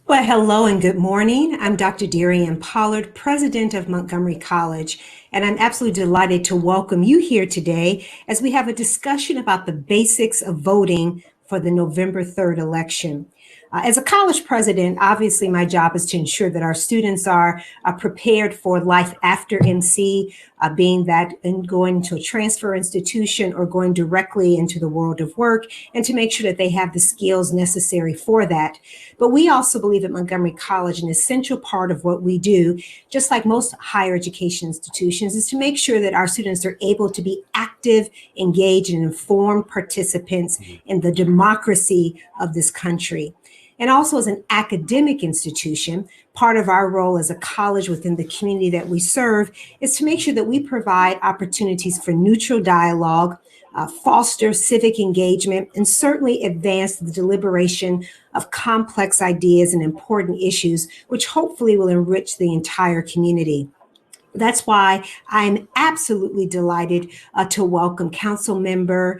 Well, hello and good morning. I'm Dr. Darian Pollard, president of Montgomery College, and I'm absolutely delighted to welcome you here today as we have a discussion about the basics of voting for the November 3rd election. As a college president, obviously my job is to ensure that our students are prepared for life after MC, being that in going to a transfer institution or going directly into the world of work, and to make sure that they have the skills necessary for that. But we also believe at Montgomery College, an essential part of what we do, just like most higher education institutions, is to make sure that our students are able to be active, engaged, and informed participants in the democracy of this country. And also, as an academic institution, part of our role as a college within the community that we serve is to make sure that we provide opportunities for neutral dialogue, foster civic engagement, and certainly advance the deliberation of complex ideas and important issues, which hopefully will enrich the entire community. That's why I'm absolutely delighted to welcome Council Member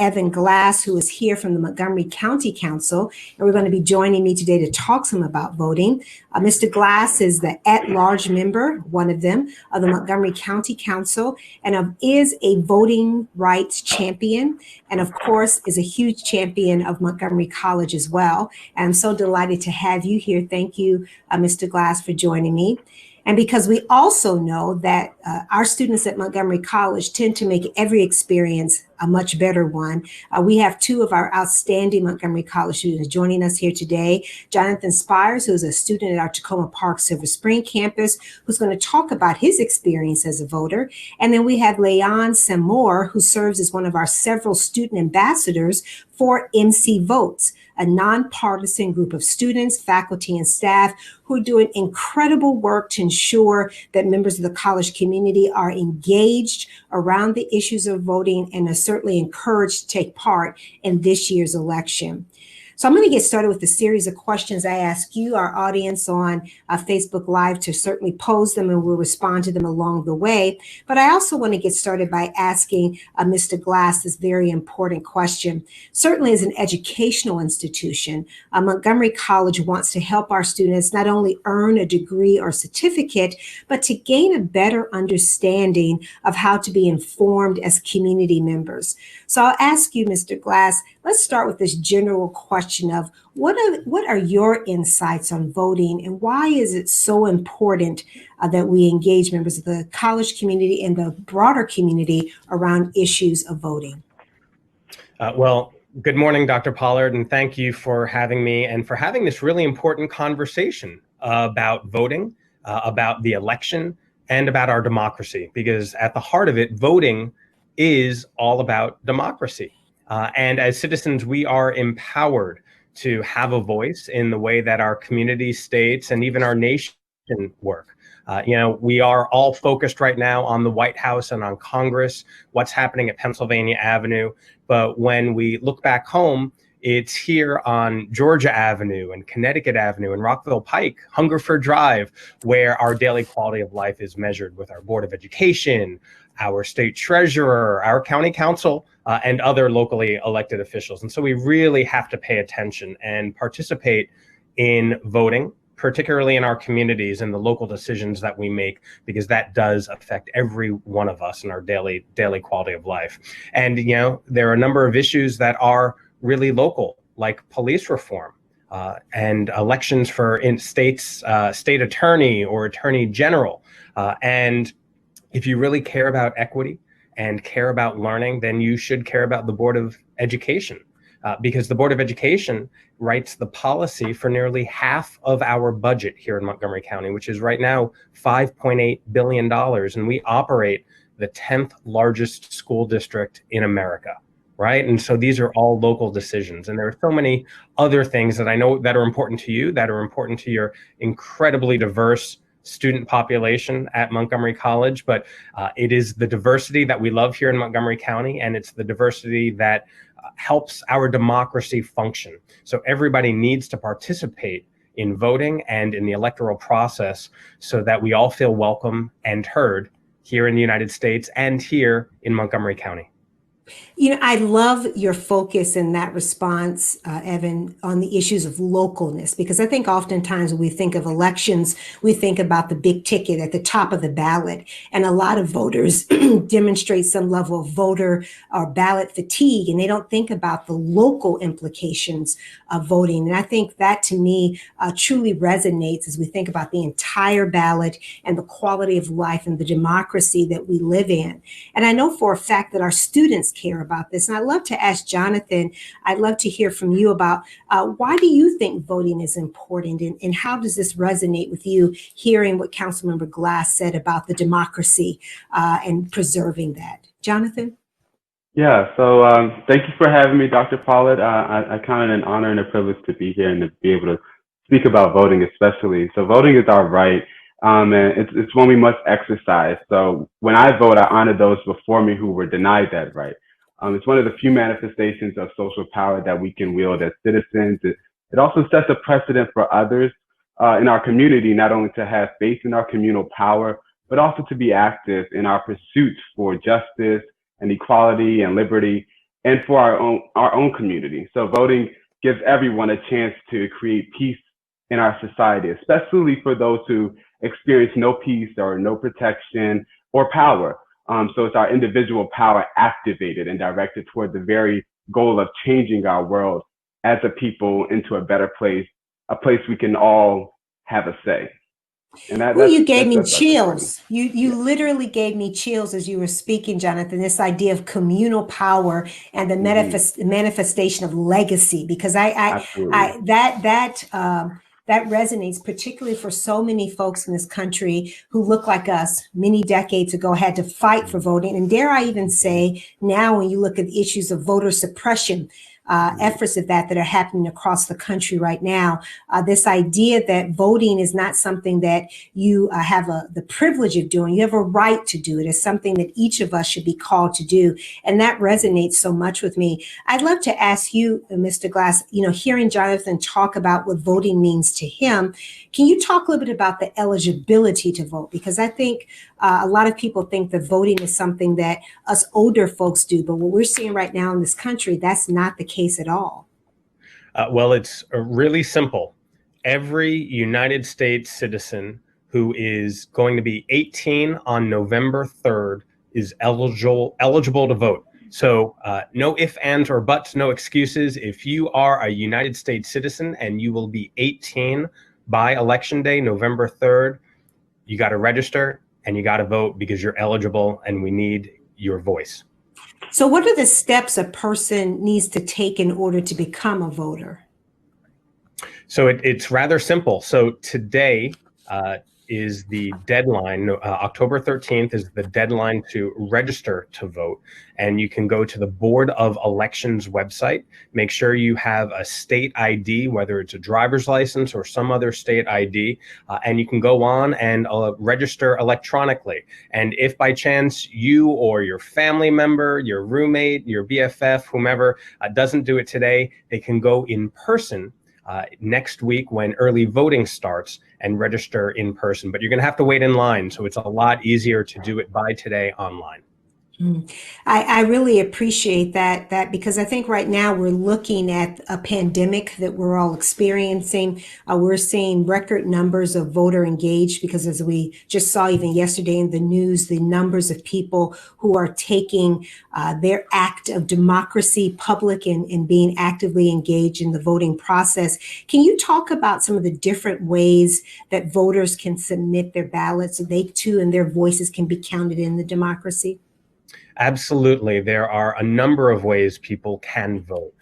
Evan Glass, who is here from the Montgomery County Council, and we're going to be joining me today to talk some about voting. Mr. Glass is the at-large member, one of them, of the Montgomery County Council, and is a voting rights champion, and of course is a huge champion of Montgomery College as well. And I'm so delighted to have you here. Thank you, Mr. Glass, for joining me. And because we also know that our students at Montgomery College tend to make every experience a much better one. We have two of our outstanding Montgomery College students joining us here today. Jonathan Spires, who's a student at our Tacoma Park Silver Spring campus, who's going to talk about his experience as a voter. And then we have Leon Samore, who serves as one of our several student ambassadors for MC Votes, a nonpartisan group of students, faculty, and staff who are doing incredible work to ensure that members of the college community are engaged around the issues of voting and are certainly encouraged to take part in this year's election. So I'm going to get started with a series of questions I ask you, our audience on Facebook Live, to certainly pose them, and we'll respond to them along the way. But I also want to get started by asking Mr. Glass this very important question. Certainly as an educational institution, Montgomery College wants to help our students not only earn a degree or certificate, but to gain a better understanding of how to be informed as community members. So I'll ask you, Mr. Glass, let's start with this general question of what are your insights on voting, and why is it so important that we engage members of the college community and the broader community around issues of voting? Well, good morning, Dr. Pollard, and thank you for having me and for having this really important conversation about voting, about the election, and about our democracy, because at the heart of it, voting is all about democracy. And as citizens, we are empowered to have a voice in the way that our community, states, and even our nation work. We are all focused right now on the White House and on Congress, what's happening at Pennsylvania Avenue. But when we look back home, it's here on Georgia Avenue and Connecticut Avenue and Rockville Pike, Hungerford Drive, where our daily quality of life is measured with our Board of Education, our state treasurer, our county council, and other locally elected officials. And so we really have to pay attention and participate in voting, particularly in our communities and the local decisions that we make, because that does affect every one of us in our daily quality of life. And there are a number of issues that are really local, like police reform and elections for state attorney or attorney general. And if you really care about equity and care about learning, then you should care about the Board of Education, because the Board of Education writes the policy for nearly half of our budget here in Montgomery County, which is right now $5.8 billion. And we operate the 10th largest school district in America, right? And so these are all local decisions. And there are so many other things that I know that are important to you, that are important to your incredibly diverse student population at Montgomery College, but it is the diversity that we love here in Montgomery County, and it's the diversity that helps our democracy function. So everybody needs to participate in voting and in the electoral process so that we all feel welcome and heard here in the United States and here in Montgomery County. I love your focus in that response, Evan, on the issues of localness, because I think oftentimes when we think of elections, we think about the big ticket at the top of the ballot. And a lot of voters demonstrate some level of voter or ballot fatigue, and they don't think about the local implications of voting. And I think that to me truly resonates as we think about the entire ballot and the quality of life and the democracy that we live in. And I know for a fact that our students care about this. And I'd love to ask Jonathan, I'd love to hear from you about why do you think voting is important, and how does this resonate with you, hearing what Councilmember Glass said about the democracy and preserving that? Jonathan? Yeah, so thank you for having me, Dr. Pollard. I count it an honor and a privilege to be here and to be able to speak about voting, especially. So voting is our right, and it's one we must exercise. So when I vote, I honor those before me who were denied that right. It's one of the few manifestations of social power that we can wield as citizens. It also sets a precedent for others in our community, not only to have faith in our communal power, but also to be active in our pursuit for justice and equality and liberty, and for our own community. So voting gives everyone a chance to create peace in our society, especially for those who experience no peace or no protection or power. So it's our individual power activated and directed toward the very goal of changing our world as a people into a better place, a place we can all have a say. And you gave me chills. You literally gave me chills as you were speaking, Jonathan, this idea of communal power and the manifestation of legacy, because that resonates particularly for so many folks in this country who look like us many decades ago had to fight for voting. And dare I even say now, when you look at issues of voter suppression, efforts of that are happening across the country right now. This idea that voting is not something that you have the privilege of doing. You have a right to do it. It's something that each of us should be called to do. And that resonates so much with me. I'd love to ask you, Mr. Glass, hearing Jonathan talk about what voting means to him, can you talk a little bit about the eligibility to vote? Because I think a lot of people think that voting is something that us older folks do, but what we're seeing right now in this country, that's not the case at all. Well, it's really simple. Every United States citizen who is going to be 18 on November 3rd is eligible to vote. So no ifs, ands, or buts, no excuses. If you are a United States citizen and you will be 18 by Election Day, November 3rd, you got to register and you got to vote because you're eligible and we need your voice. So what are the steps a person needs to take in order to become a voter? So it's rather simple. So today is the deadline. October 13th is the deadline to register to vote. And you can go to the Board of Elections website. Make sure you have a state ID, whether it's a driver's license or some other state ID, and you can go on and register electronically. And if by chance you or your family member, your roommate, your BFF, whomever doesn't do it today, they can go in person next week when early voting starts and register in person. But you're going to have to wait in line. So it's a lot easier to do it by today online. I really appreciate that because I think right now we're looking at a pandemic that we're all experiencing. We're seeing record numbers of voter engaged because, as we just saw even yesterday in the news, the numbers of people who are taking their act of democracy public and being actively engaged in the voting process. Can you talk about some of the different ways that voters can submit their ballots so they too and their voices can be counted in the democracy? Absolutely. There are a number of ways people can vote.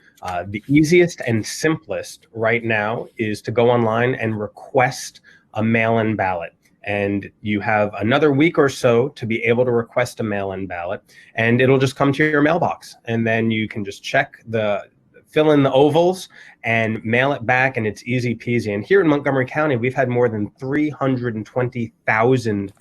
The easiest and simplest right now is to go online and request a mail-in ballot. And you have another week or so to be able to request a mail-in ballot, and it'll just come to your mailbox. And then you can just fill in the ovals and mail it back, and it's easy peasy. And here in Montgomery County, we've had more than 320,000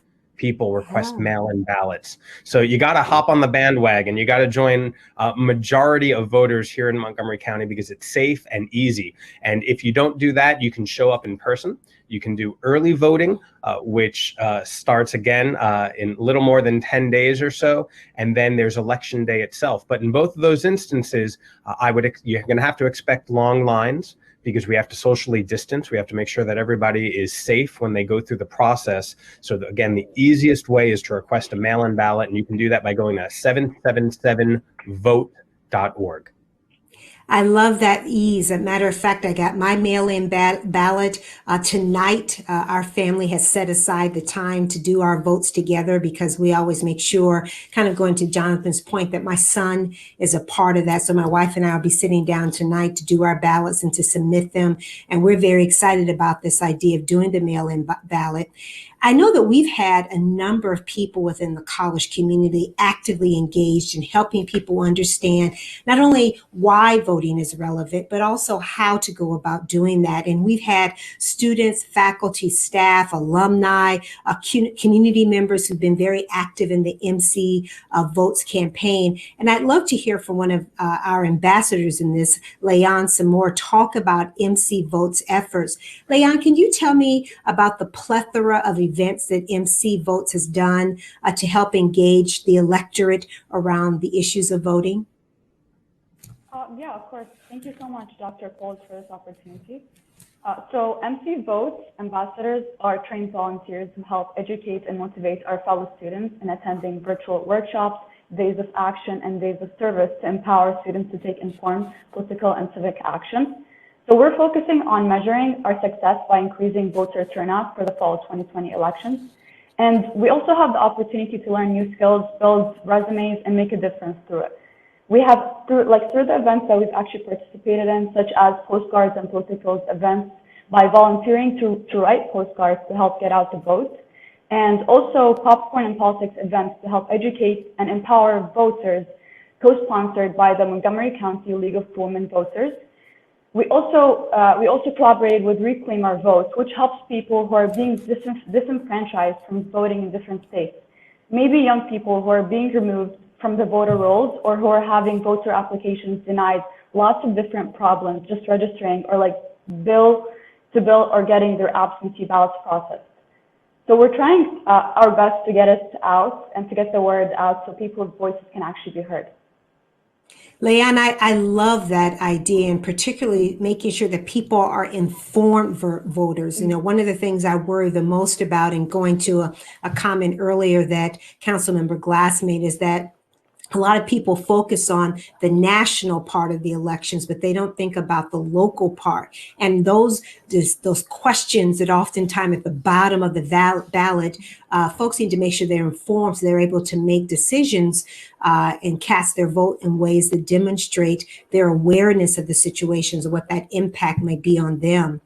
people request Yeah. mail-in ballots. So you got to hop on the bandwagon. You got to join a majority of voters here in Montgomery County because it's safe and easy. And if you don't do that, you can show up in person. You can do early voting, which starts again in little more than 10 days or so. And then there's election day itself. But in both of those instances, you're going to have to expect long lines because we have to socially distance. We have to make sure that everybody is safe when they go through the process. So again, the easiest way is to request a mail-in ballot, and you can do that by going to 777vote.org. I love that ease. As a matter of fact, I got my mail-in ballot tonight. Our family has set aside the time to do our votes together because we always make sure, kind of going to Jonathan's point, that my son is a part of that. So my wife and I will be sitting down tonight to do our ballots and to submit them. And we're very excited about this idea of doing the mail-in ballot. I know that we've had a number of people within the college community actively engaged in helping people understand not only why voting is relevant, but also how to go about doing that. And we've had students, faculty, staff, alumni, community members who've been very active in the MC Votes campaign. And I'd love to hear from one of our ambassadors in this, Leon, some more talk about MC Votes efforts. Leon, can you tell me about the plethora of events that MC Votes has done to help engage the electorate around the issues of voting? Yeah, of course. Thank you so much, Dr. Pold, for this opportunity. So MC Votes ambassadors are trained volunteers who help educate and motivate our fellow students in attending virtual workshops, days of action, and days of service to empower students to take informed political and civic action. So we're focusing on measuring our success by increasing voter turnout for the fall 2020 elections. And we also have the opportunity to learn new skills, build resumes, and make a difference through it. We have, through the events that we've actually participated in, such as postcards and political events, by volunteering to write postcards to help get out the vote, and also popcorn and politics events to help educate and empower voters, co-sponsored by the Montgomery County League of Women Voters. We also collaborated with Reclaim Our Vote, which helps people who are being disenfranchised from voting in different states. Maybe young people who are being removed from the voter rolls or who are having voter applications denied, lots of different problems just registering or like bill or getting their absentee ballots processed. So we're trying our best to get it out and to get the word out so people's voices can actually be heard. Leanne, I love that idea, and particularly making sure that people are informed voters. You know, one of the things I worry the most about, and going to a comment earlier that Councilmember Glass made, is that a lot of people focus on the national part of the elections, but they don't think about the local part. And those questions that oftentimes at the bottom of the ballot, folks need to make sure they're informed so they're able to make decisions and cast their vote in ways that demonstrate their awareness of the situations and what that impact may be on them.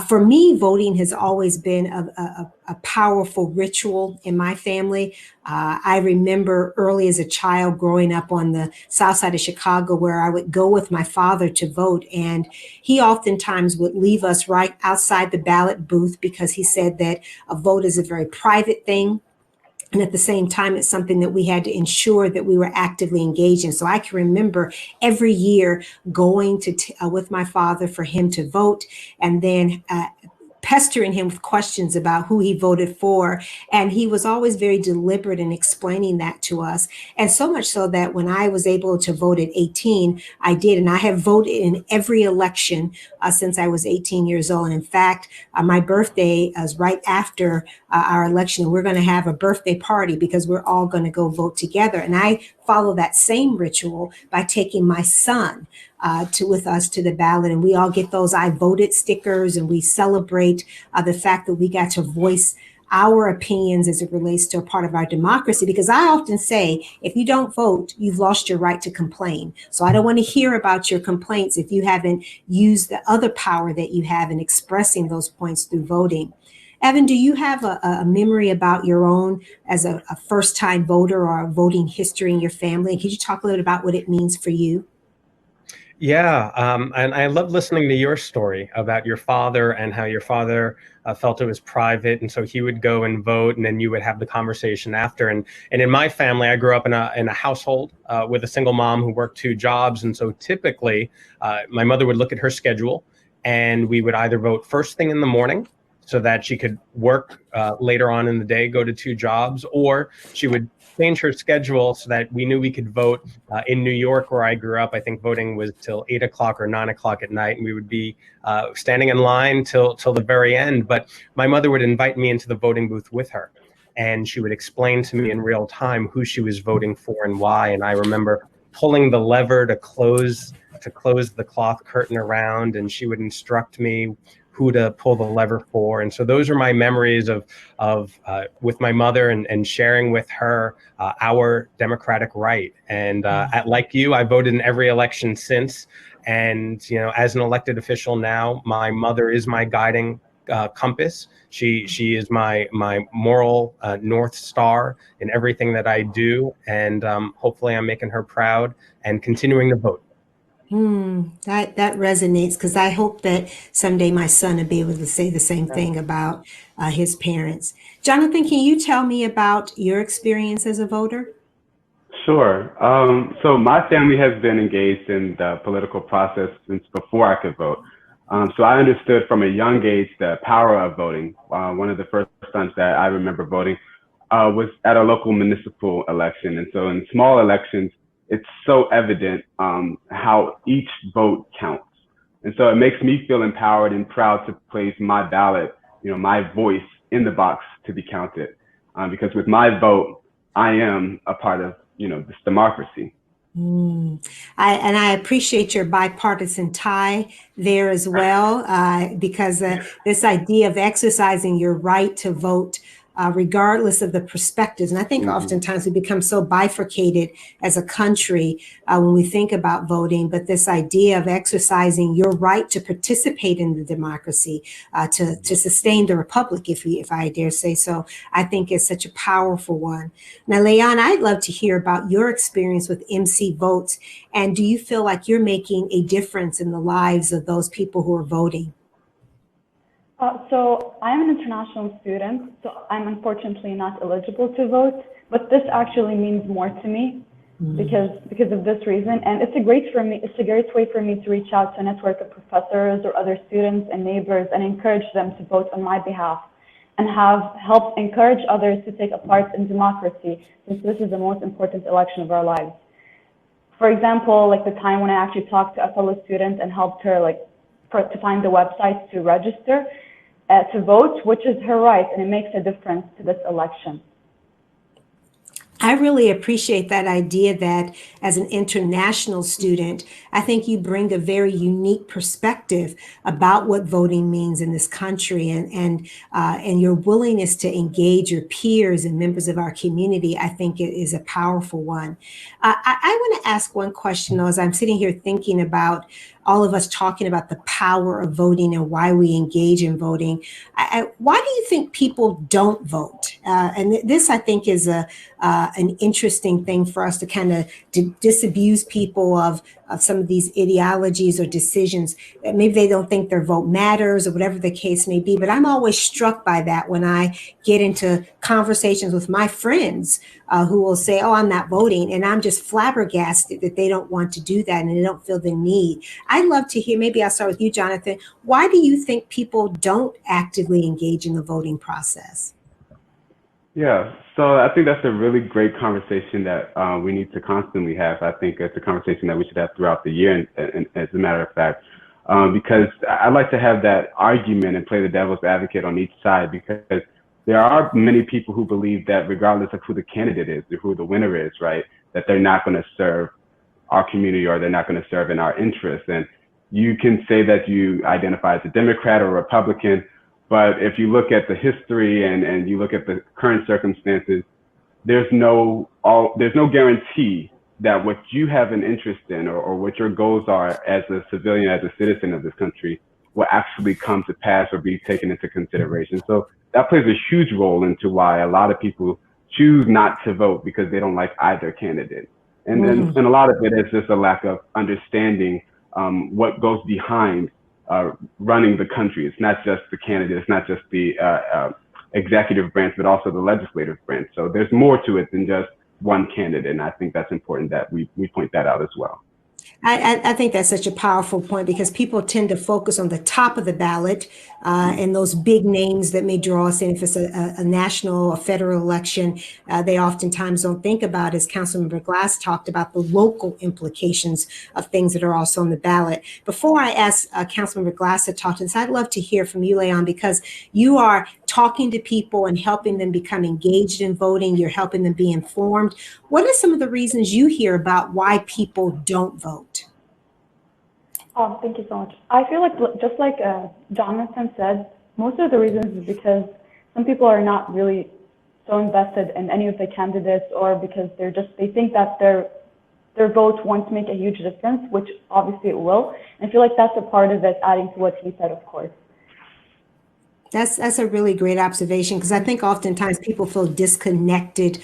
For me, voting has always been a powerful ritual in my family. I remember early as a child growing up on the south side of Chicago, where I would go with my father to vote. And he oftentimes would leave us right outside the ballot booth because he said that a vote is a very private thing. And at the same time, it's something that we had to ensure that we were actively engaged in. So I can remember every year going to with my father for him to vote, and then pestering him with questions about who he voted for. And he was always very deliberate in explaining that to us. And so much so that when I was able to vote at 18, I did. And I have voted in every election since I was 18 years old. And in fact, my birthday is right after our election. And we're going to have a birthday party because we're all going to go vote together. And I follow that same ritual by taking my son with us to the ballot, and we all get those I voted stickers, and we celebrate the fact that we got to voice our opinions as it relates to a part of our democracy. Because I often say, if you don't vote, you've lost your right to complain. So I don't want to hear about your complaints if you haven't used the other power that you have in expressing those points through voting. Evan, do you have a memory about your own as a first-time voter or a voting history in your family? Could you talk a little about what it means for you? Yeah, and I love listening to your story about your father and how your father felt it was private, and so he would go and vote, and then you would have the conversation after. And in my family, I grew up in a household with a single mom who worked two jobs, and so typically, my mother would look at her schedule, and we would either vote first thing in the morning, so that she could work later on in the day, go to two jobs, or she would change her schedule so that we knew we could vote in New York, where I grew up. I think voting was till 8 o'clock or 9 o'clock at night, and we would be standing in line till the very end. But my mother would invite me into the voting booth with her, and she would explain to me in real time who she was voting for and why. And I remember pulling the lever to close the cloth curtain around, and she would instruct me who to pull the lever for. And so those are my memories of with my mother, and sharing with her our democratic right. And like you, I voted in every election since. And as an elected official now, my mother is my guiding compass. She is my moral North Star in everything that I do. And hopefully I'm making her proud and continuing to vote. That resonates because I hope that someday my son will be able to say the same thing about his parents. Jonathan, can you tell me about your experience as a voter? Sure. So my family has been engaged in the political process since before I could vote. So I understood from a young age the power of voting. One of the first times that I remember voting was at a local municipal election. And so in small elections, it's so evident how each vote counts. And so it makes me feel empowered and proud to place my ballot, my voice in the box to be counted. Because with my vote, I am a part of, this democracy. I appreciate your bipartisan tie there as well, because this idea of exercising your right to vote, regardless of the perspectives. And I think oftentimes we become so bifurcated as a country when we think about voting, but this idea of exercising your right to participate in the democracy, to sustain the republic, if I dare say so, I think is such a powerful one. Now, Leon, I'd love to hear about your experience with MC Votes. And do you feel like you're making a difference in the lives of those people who are voting? So I'm an international student, so I'm unfortunately not eligible to vote, but this actually means more to me because of this reason. And it's a great way for me to reach out to a network of professors or other students and neighbors and encourage them to vote on my behalf and help encourage others to take a part in democracy, since this is the most important election of our lives. For example, like the time when I actually talked to a fellow student and helped her to find the website to register to vote, which is her right, and it makes a difference to this election. I really appreciate that idea that as an international student, I think you bring a very unique perspective about what voting means in this country, and your willingness to engage your peers and members of our community, I think it is a powerful one. I want to ask one question though, as I'm sitting here thinking about all of us talking about the power of voting and why we engage in voting. Why do you think people don't vote? And this, I think, is an interesting thing for us to kind of disabuse people of some of these ideologies or decisions. Maybe they don't think their vote matters or whatever the case may be. But I'm always struck by that when I get into conversations with my friends who will say, oh, I'm not voting. And I'm just flabbergasted that they don't want to do that and they don't feel the need. I'd love to hear, maybe I'll start with you, Jonathan. Why do you think people don't actively engage in the voting process? Yeah, so I think that's a really great conversation that we need to constantly have. I think it's a conversation that we should have throughout the year, and as a matter of fact, because I like to have that argument and play the devil's advocate on each side, because there are many people who believe that regardless of who the candidate is or who the winner is, right, that they're not going to serve our community or they're not going to serve in our interests. And you can say that you identify as a Democrat or Republican, but if you look at the history and you look at the current circumstances, there's no guarantee that what you have an interest in or what your goals are as a civilian, as a citizen of this country, will actually come to pass or be taken into consideration. So that plays a huge role into why a lot of people choose not to vote, because they don't like either candidate. And then and a lot of it is just a lack of understanding what goes behind running the country. It's not just the candidate, it's not just the executive branch, but also the legislative branch. So there's more to it than just one candidate, and I think that's important that we point that out as well. I think that's such a powerful point because people tend to focus on the top of the ballot and those big names that may draw us in. If it's a national, a federal election, they oftentimes don't think about, as Councilmember Glass talked about, the local implications of things that are also on the ballot. Before I ask Councilmember Glass to talk to this, I'd love to hear from you, Leon, because you are talking to people and helping them become engaged in voting. You're helping them be informed. What are some of the reasons you hear about why people don't vote? Thank you so much. I feel like, just like Jonathan said, most of the reasons is because some people are not really so invested in any of the candidates, or because they think that their vote won't make a huge difference, which obviously it will. And I feel like that's a part of it, adding to what he said, of course. That's a really great observation, because I think oftentimes people feel disconnected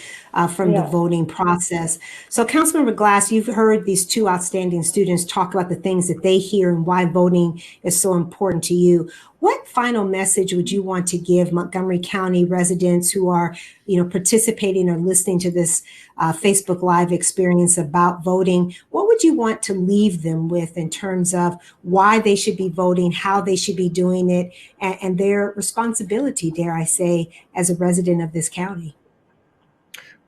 from the voting process. So Councilmember Glass, you've heard these two outstanding students talk about the things that they hear and why voting is so important to you. What final message would you want to give Montgomery County residents who are, participating or listening to this Facebook Live experience about voting? What would you want to leave them with in terms of why they should be voting, how they should be doing it, and their responsibility, dare I say, as a resident of this county?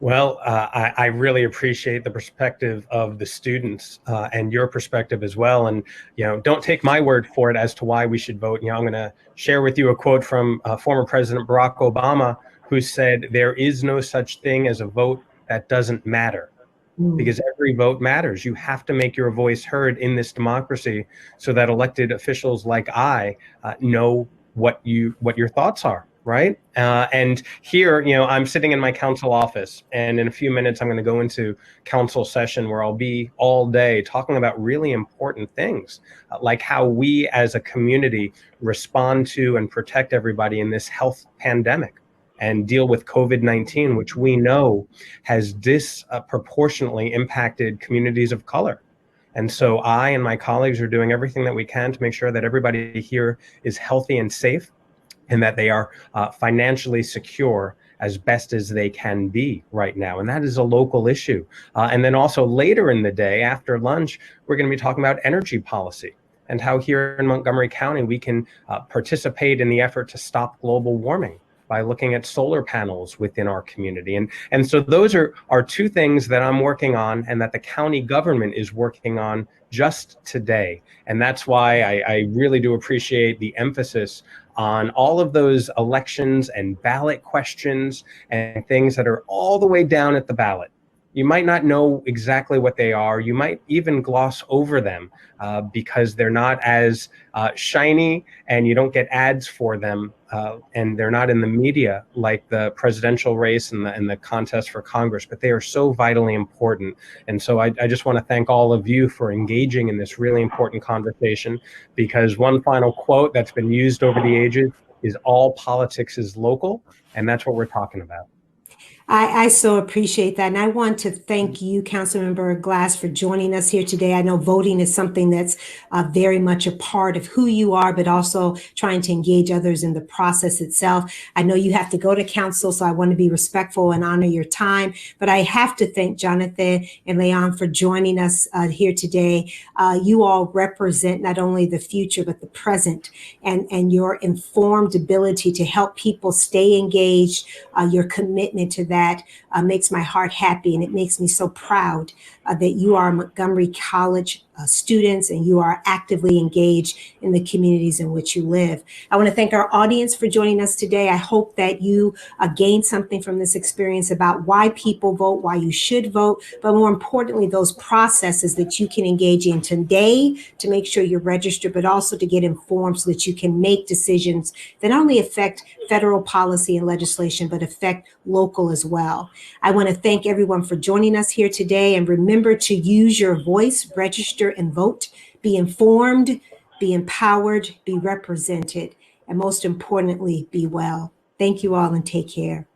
Well, I really appreciate the perspective of the students and your perspective as well. And, don't take my word for it as to why we should vote. I'm going to share with you a quote from former President Barack Obama, who said, "There is no such thing as a vote that doesn't matter." Because every vote matters. You have to make your voice heard in this democracy so that elected officials like I know what your thoughts are. Right. And here, I'm sitting in my council office, and in a few minutes, I'm going to go into council session where I'll be all day talking about really important things, like how we as a community respond to and protect everybody in this health pandemic and deal with COVID-19, which we know has disproportionately impacted communities of color. And so I and my colleagues are doing everything that we can to make sure that everybody here is healthy and safe, and that they are financially secure as best as they can be right now. And that is a local issue. And then also later in the day, after lunch, we're going to be talking about energy policy and how here in Montgomery County, we can participate in the effort to stop global warming by looking at solar panels within our community. And so those are two things that I'm working on and that the county government is working on just today. And that's why I really do appreciate the emphasis on all of those elections and ballot questions and things that are all the way down at the ballot. You might not know exactly what they are. You might even gloss over them because they're not as shiny, and you don't get ads for them, and they're not in the media like the presidential race and the contest for Congress, but they are so vitally important. And so I just want to thank all of you for engaging in this really important conversation, because one final quote that's been used over the ages is all politics is local, and that's what we're talking about. I so appreciate that. And I want to thank you, Councilmember Glass, for joining us here today. I know voting is something that's very much a part of who you are, but also trying to engage others in the process itself. I know you have to go to council, so I want to be respectful and honor your time. But I have to thank Jonathan and Leon for joining us here today. You all represent not only the future, but the present, and your informed ability to help people stay engaged, your commitment to that makes my heart happy, and it makes me so proud that you are Montgomery College students and you are actively engaged in the communities in which you live. I want to thank our audience for joining us today. I hope that you gained something from this experience about why people vote, why you should vote, but more importantly, those processes that you can engage in today to make sure you're registered, but also to get informed so that you can make decisions that not only affect federal policy and legislation, but affect local as well. I want to thank everyone for joining us here today, and remember to use your voice, register and vote, be informed, be empowered, be represented, and most importantly, be well. Thank you all and take care.